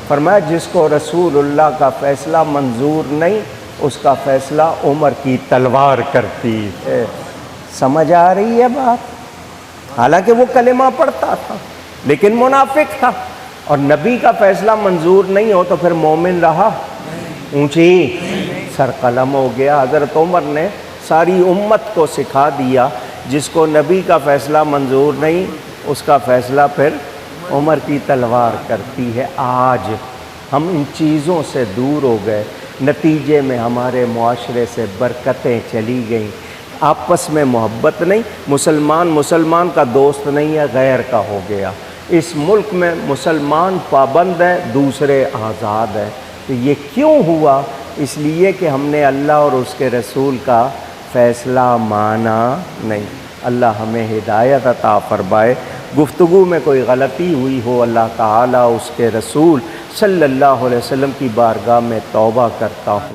فرمایا جس کو رسول اللہ کا فیصلہ منظور نہیں، اس کا فیصلہ عمر کی تلوار کرتی ہے۔ سمجھ آ رہی ہے بات؟ حالانکہ وہ کلمہ پڑھتا تھا لیکن منافق تھا، اور نبی کا فیصلہ منظور نہیں ہو تو پھر مومن رہا؟ اونچی سر قلم ہو گیا۔ حضرت عمر نے ساری امت کو سکھا دیا جس کو نبی کا فیصلہ منظور نہیں اس کا فیصلہ پھر عمر کی تلوار کرتی ہے۔ آج ہم ان چیزوں سے دور ہو گئے، نتیجے میں ہمارے معاشرے سے برکتیں چلی گئیں، آپس میں محبت نہیں، مسلمان کا دوست نہیں ہے، غیر کا ہو گیا۔ اس ملک میں مسلمان پابند ہے، دوسرے آزاد ہیں۔ تو یہ کیوں ہوا؟ اس لیے کہ ہم نے اللہ اور اس کے رسول کا فیصلہ مانا نہیں۔ اللہ ہمیں ہدایت عطا فرمائے۔ گفتگو میں کوئی غلطی ہوئی ہو، اللہ تعالیٰ اس کے رسول صلی اللہ علیہ وسلم کی بارگاہ میں توبہ کرتا ہوں۔